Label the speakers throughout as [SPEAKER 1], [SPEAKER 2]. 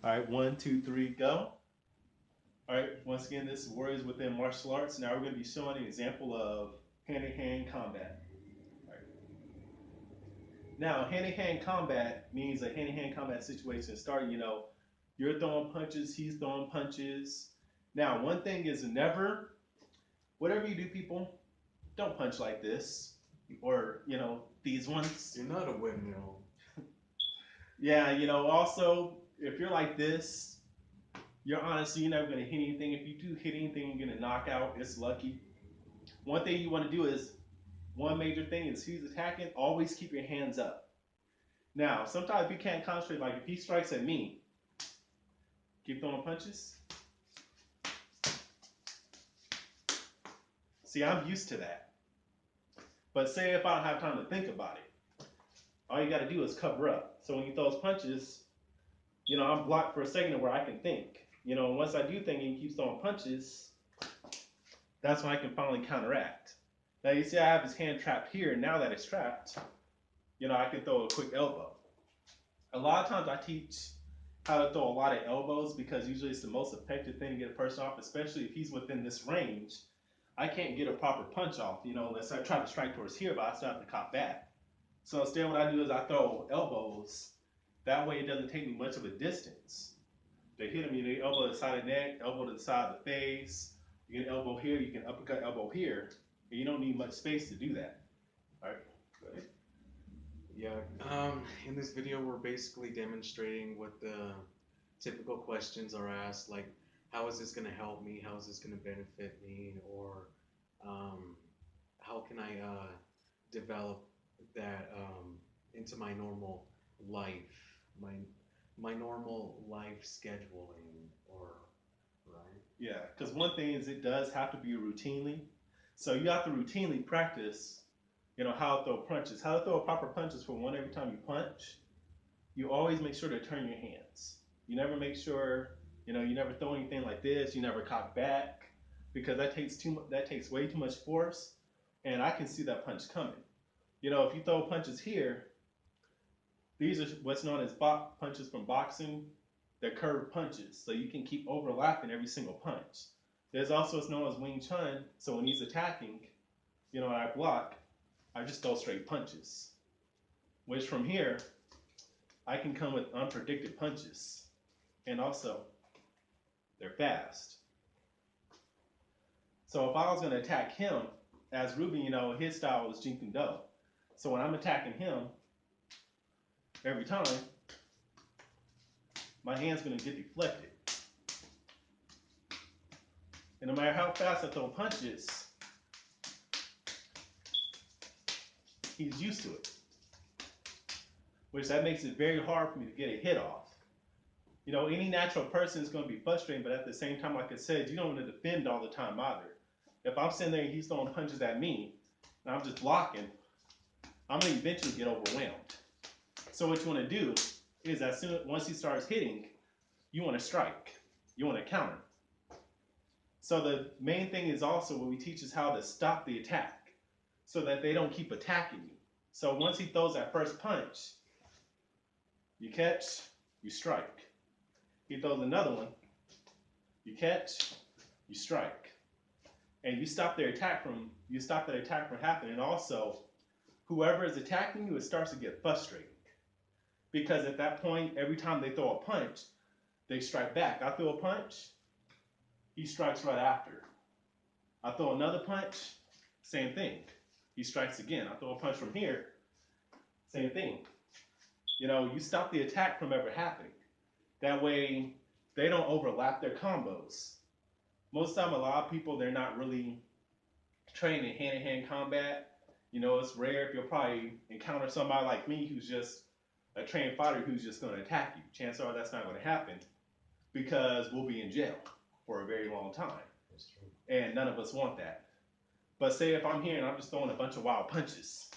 [SPEAKER 1] All right, one, two, three, go. All right, once again, this is Warriors Within Martial Arts. Now we're going to be showing an example of hand-to-hand combat. All right. Now, hand-to-hand combat means a hand-to-hand combat situation starting, you're throwing punches, he's throwing punches. Now, one thing is never, whatever you do, people, don't punch like this or, these ones.
[SPEAKER 2] You're not a windmill.
[SPEAKER 1] Yeah, also, if you're like this, you're honestly, you're never going to hit anything. If you do hit anything, you're going to knock out. It's lucky. One thing you want to do is, one major thing is he's attacking, always keep your hands up. Now, sometimes if you can't concentrate, like if he strikes at me, keep throwing punches. See, I'm used to that. But say if I don't have time to think about it, all you got to do is cover up. So when he throws punches, I'm blocked for a second where I can think. Once I do think and he keeps throwing punches, that's when I can finally counteract. Now you see I have his hand trapped here. Now that it's trapped, I can throw a quick elbow. A lot of times I teach how to throw a lot of elbows because usually it's the most effective thing to get a person off, especially if he's within this range. I can't get a proper punch off, unless I try to strike towards here, but I still have to cop back. So instead what I do is I throw elbows. That way it doesn't take me much of a distance. They hit him, you elbow to the side of the neck, elbow to the side of the face. You can elbow here, you can uppercut elbow here. And you don't need much space to do that. All right, go ahead.
[SPEAKER 2] Yeah. In this video, we're basically demonstrating what the typical questions are asked, like, how is this going to help me? How is this going to benefit me? Or um, how can I develop that into my normal life, my normal life scheduling, or right?
[SPEAKER 1] Yeah, because one thing is it does have to be routinely. So you have to routinely practice, how to throw punches. How to throw a proper punch is for one, every time you punch, you always make sure to turn your hands. You never make sure, you never throw anything like this. You never cock back because that takes way too much force, and I can see that punch coming. If you throw punches here, these are what's known as punches from boxing. They're curved punches, so you can keep overlapping every single punch. There's also what's known as Wing Chun. So when he's attacking, and I block, I just throw straight punches. Which from here, I can come with unpredicted punches. And also, they're fast. So if I was going to attack him, as Ruben, his style was Jeet Kune Do. So when I'm attacking him, every time, my hand's going to get deflected. And no matter how fast I throw punches, he's used to it. Which that makes it very hard for me to get a hit off. Any natural person is going to be frustrating, but at the same time, like I said, you don't want to defend all the time either. If I'm sitting there and he's throwing punches at me, and I'm just blocking, I'm going to eventually get overwhelmed. So what you want to do is once he starts hitting, you want to strike. You want to counter. So the main thing is also what we teach is how to stop the attack so that they don't keep attacking you. So once he throws that first punch, you catch, you strike. He throws another one, you catch, you strike. And you stop that attack from happening. And also, whoever is attacking you, it starts to get frustrating. Because at that point, every time they throw a punch, they strike back. I throw a punch, he strikes right after. I throw another punch, same thing. He strikes again. I throw a punch from here, same thing. You stop the attack from ever happening. That way, they don't overlap their combos. Most of the time, a lot of people, they're not really trained in hand-to-hand combat. It's rare if you'll probably encounter somebody like me who's just a trained fighter who's just going to attack you. Chances are that's not going to happen because we'll be in jail for a very long time.
[SPEAKER 2] That's true.
[SPEAKER 1] And none of us want that. But say if I'm here and I'm just throwing a bunch of wild punches.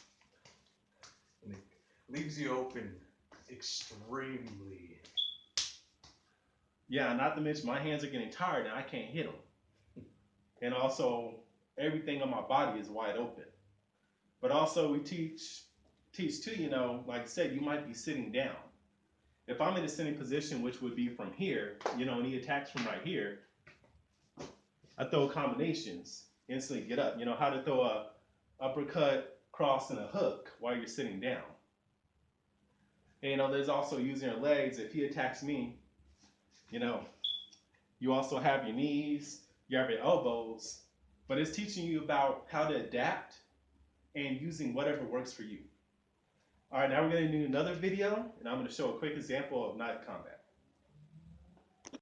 [SPEAKER 2] And it leaves you open extremely.
[SPEAKER 1] Yeah, not to mention my hands are getting tired and I can't hit them. And also, everything on my body is wide open. But also, we teach too, like I said, you might be sitting down. If I'm in a sitting position, which would be from here, and he attacks from right here, I throw combinations, instantly get up. You know how to throw a uppercut, cross, and a hook while you're sitting down. And there's also using your legs. If he attacks me, you know, you also have your knees, you have your elbows, but it's teaching you about how to adapt and using whatever works for you. All right, now we're going to do another video, and I'm going to show a quick example of knife combat.